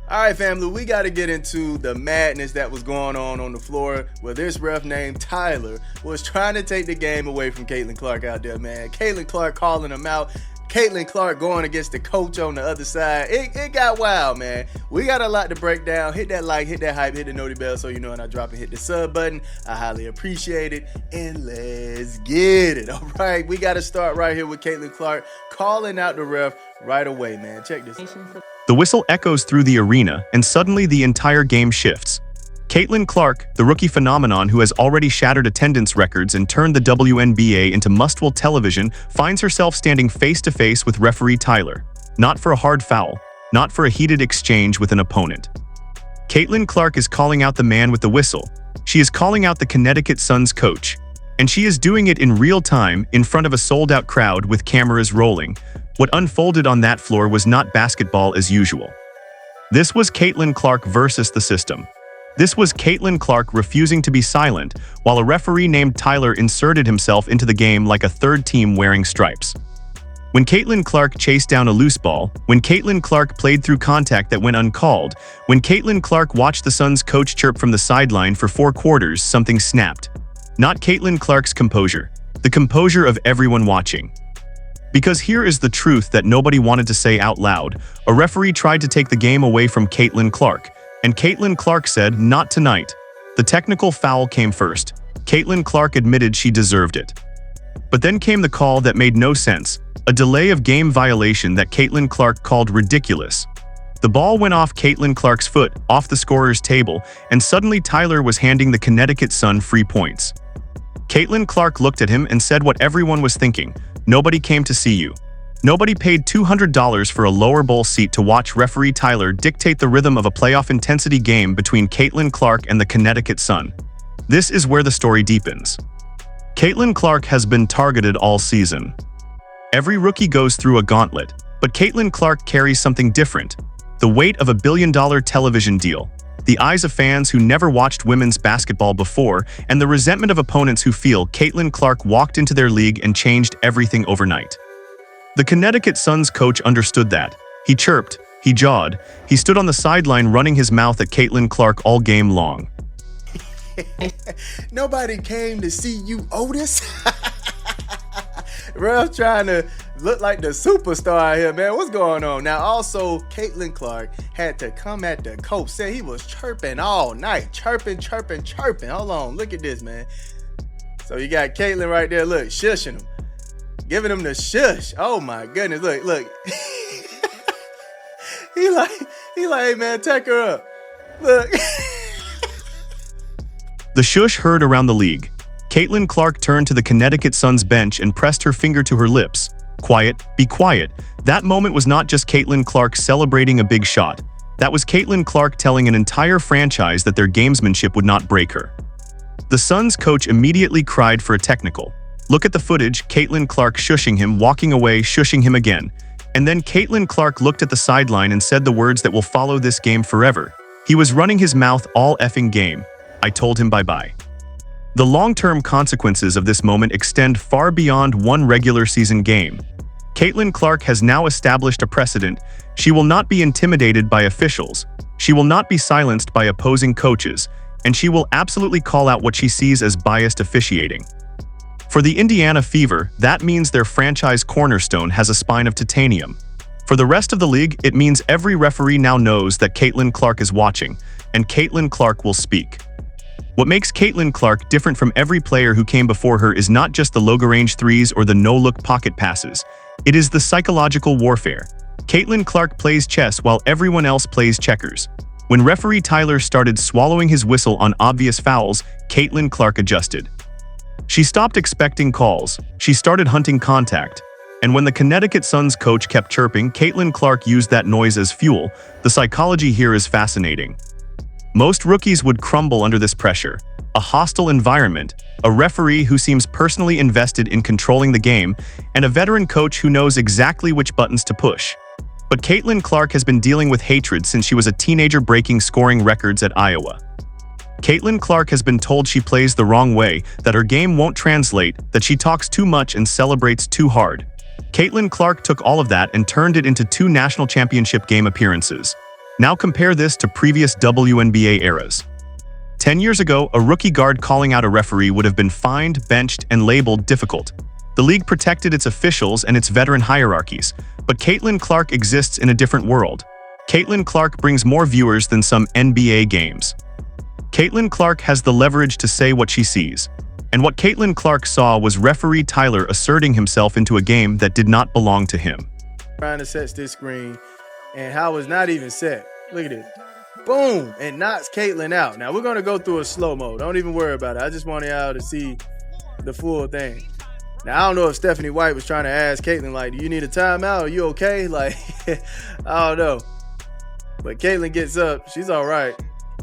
All right, family, we got to get into the madness that was going on the floor where this ref named Tyler was trying to take the game away from Caitlin Clark out there, man. Caitlin Clark calling him out. Caitlin Clark going against the coach on the other side. It got wild, man. We got a lot to break down. Hit that like, hit that hype, hit the noti bell so you know when I drop it. Hit the sub button. I highly appreciate it. And let's get it. All right, we got to start right here with Caitlin Clark calling out the ref right away, man. Check this out. The whistle echoes through the arena, and suddenly the entire game shifts. Caitlin Clark, the rookie phenomenon who has already shattered attendance records and turned the WNBA into must-watch television, finds herself standing face-to-face with referee Tyler. Not for a hard foul, not for a heated exchange with an opponent. Caitlin Clark is calling out the man with the whistle. She is calling out the Connecticut Sun's coach. And she is doing it in real time, in front of a sold-out crowd with cameras rolling. What unfolded on that floor was not basketball as usual. This was Caitlin Clark versus the system. This was Caitlin Clark refusing to be silent, while a referee named Tyler inserted himself into the game like a third team wearing stripes. When Caitlin Clark chased down a loose ball, when Caitlin Clark played through contact that went uncalled, when Caitlin Clark watched the Suns coach chirp from the sideline for 4 quarters, something snapped. Not Caitlin Clark's composure, the composure of everyone watching. Because here is the truth that nobody wanted to say out loud. A referee tried to take the game away from Caitlin Clark, and Caitlin Clark said, "Not tonight." The technical foul came first. Caitlin Clark admitted she deserved it. But then came the call that made no sense, a delay of game violation that Caitlin Clark called ridiculous. The ball went off Caitlin Clark's foot, off the scorer's table, and suddenly Tyler was handing the Connecticut Sun free points. Caitlin Clark looked at him and said what everyone was thinking. Nobody came to see you. Nobody paid $200 for a lower bowl seat to watch referee Tyler dictate the rhythm of a playoff intensity game between Caitlin Clark and the Connecticut Sun. This is where the story deepens. Caitlin Clark has been targeted all season. Every rookie goes through a gauntlet, but Caitlin Clark carries something different. The weight of a billion-dollar television deal, the eyes of fans who never watched women's basketball before, and the resentment of opponents who feel Caitlin Clark walked into their league and changed everything overnight. The Connecticut Sun's coach understood that. He chirped, he jawed, he stood on the sideline running his mouth at Caitlin Clark all game long. Nobody came to see you, Otis. Ref trying to look like the superstar here, man. What's going on? Now, also, Caitlin Clark had to come at the coach. Said he was chirping all night. Chirping. Hold on. Look at this, man. So you got Caitlin right there, look, shushing him. Giving him the shush. Oh, my goodness. Look. he like, hey, man, take her up. Look. The shush heard around the league. Caitlin Clark turned to the Connecticut Sun's bench and pressed her finger to her lips. Quiet, be quiet. That moment was not just Caitlin Clark celebrating a big shot. That was Caitlin Clark telling an entire franchise that their gamesmanship would not break her. The Suns coach immediately cried for a technical. Look at the footage, Caitlin Clark shushing him, walking away, shushing him again. And then Caitlin Clark looked at the sideline and said the words that will follow this game forever. He was running his mouth all effing game. I told him bye-bye. The long-term consequences of this moment extend far beyond one regular season game. Caitlin Clark has now established a precedent. She will not be intimidated by officials. She will not be silenced by opposing coaches. And she will absolutely call out what she sees as biased officiating. For the Indiana Fever, that means their franchise cornerstone has a spine of titanium. For the rest of the league, it means every referee now knows that Caitlin Clark is watching, and Caitlin Clark will speak. What makes Caitlin Clark different from every player who came before her is not just the logo-range threes or the no-look pocket passes. It is the psychological warfare. Caitlin Clark plays chess while everyone else plays checkers. When referee Tyler started swallowing his whistle on obvious fouls, Caitlin Clark adjusted. She stopped expecting calls. She started hunting contact. And when the Connecticut Sun's coach kept chirping, Caitlin Clark used that noise as fuel. The psychology here is fascinating. Most rookies would crumble under this pressure. A hostile environment, a referee who seems personally invested in controlling the game, and a veteran coach who knows exactly which buttons to push. But Caitlin Clark has been dealing with hatred since she was a teenager breaking scoring records at Iowa. Caitlin Clark has been told she plays the wrong way, that her game won't translate, that she talks too much and celebrates too hard. Caitlin Clark took all of that and turned it into 2 national championship game appearances. Now compare this to previous WNBA eras. 10 years ago, a rookie guard calling out a referee would have been fined, benched, and labeled difficult. The league protected its officials and its veteran hierarchies, but Caitlin Clark exists in a different world. Caitlin Clark brings more viewers than some NBA games. Caitlin Clark has the leverage to say what she sees. And what Caitlin Clark saw was referee Tyler asserting himself into a game that did not belong to him. Trying to set this screen, and how it's not even set. Look at this. Boom! And knocks Caitlin out. Now, we're going to go through a slow-mo. Don't even worry about it. I just want y'all to see the full thing. Now, I don't know if Stephanie White was trying to ask Caitlin, like, do you need a timeout? Are you okay? Like, I don't know. But Caitlin gets up. She's all right.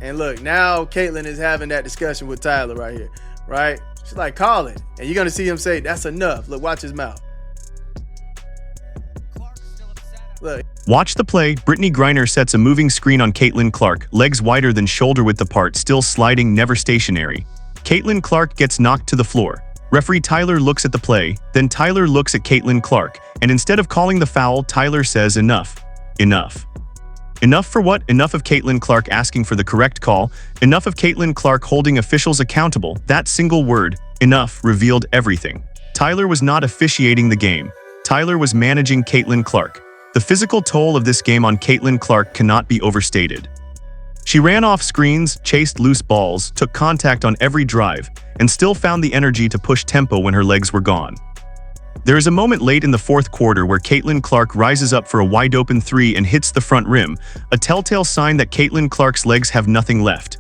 And look, now Caitlin is having that discussion with Tyler right here, right? She's like, call it. And you're going to see him say, that's enough. Look, watch his mouth. Look. Watch the play. Brittany Griner sets a moving screen on Caitlin Clark, legs wider than shoulder width apart, still sliding, never stationary. Caitlin Clark gets knocked to the floor. Referee Tyler looks at the play, then Tyler looks at Caitlin Clark, and instead of calling the foul, Tyler says enough. Enough. Enough for what? Enough of Caitlin Clark asking for the correct call. Enough of Caitlin Clark holding officials accountable. That single word, enough, revealed everything. Tyler was not officiating the game. Tyler was managing Caitlin Clark. The physical toll of this game on Caitlin Clark cannot be overstated. She ran off screens, chased loose balls, took contact on every drive, and still found the energy to push tempo when her legs were gone. There is a moment late in the fourth quarter where Caitlin Clark rises up for a wide-open three and hits the front rim, a telltale sign that Caitlin Clark's legs have nothing left.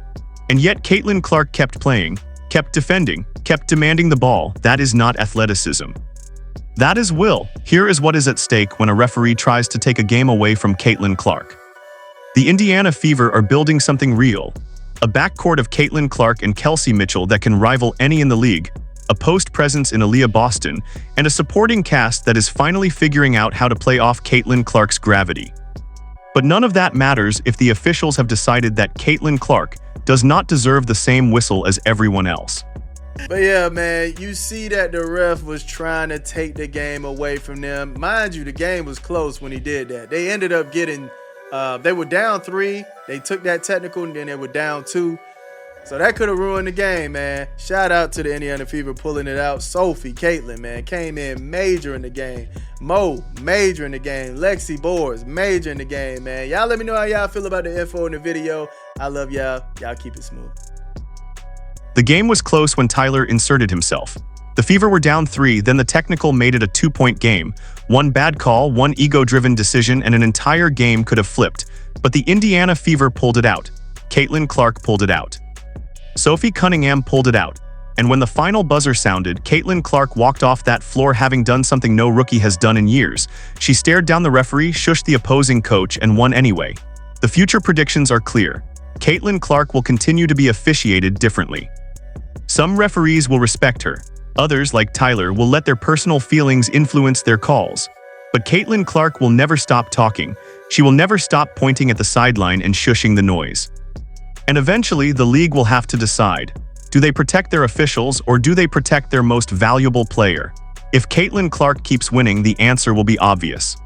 And yet Caitlin Clark kept playing, kept defending, kept demanding the ball. That is not athleticism. That is will. Here is what is at stake when a referee tries to take a game away from Caitlin Clark. The Indiana Fever are building something real. A backcourt of Caitlin Clark and Kelsey Mitchell that can rival any in the league, a post presence in Aaliyah Boston, and a supporting cast that is finally figuring out how to play off Caitlin Clark's gravity. But none of that matters if the officials have decided that Caitlin Clark does not deserve the same whistle as everyone else. But yeah, man, you see that the ref was trying to take the game away from them. Mind you, the game was close when he did that. They ended up getting, they were down 3. They took that technical, and then they were down 2. So that could have ruined the game, man. Shout out to the Indiana Fever pulling it out. Sophie, Caitlin, man, came in major in the game. Mo, major in the game. Lexi Boers, major in the game, man. Y'all let me know how y'all feel about the info in the video. I love y'all. Y'all keep it smooth. The game was close when Tyler inserted himself. The Fever were down 3, then the technical made it a 2-point game. One bad call, one ego-driven decision, and an entire game could have flipped. But the Indiana Fever pulled it out. Caitlin Clark pulled it out. Sophie Cunningham pulled it out. And when the final buzzer sounded, Caitlin Clark walked off that floor having done something no rookie has done in years. She stared down the referee, shushed the opposing coach, and won anyway. The future predictions are clear. Caitlin Clark will continue to be officiated differently. Some referees will respect her. Others, like Tyler, will let their personal feelings influence their calls. But Caitlin Clark will never stop talking. She will never stop pointing at the sideline and shushing the noise. And eventually, the league will have to decide. Do they protect their officials, or do they protect their most valuable player? If Caitlin Clark keeps winning, the answer will be obvious.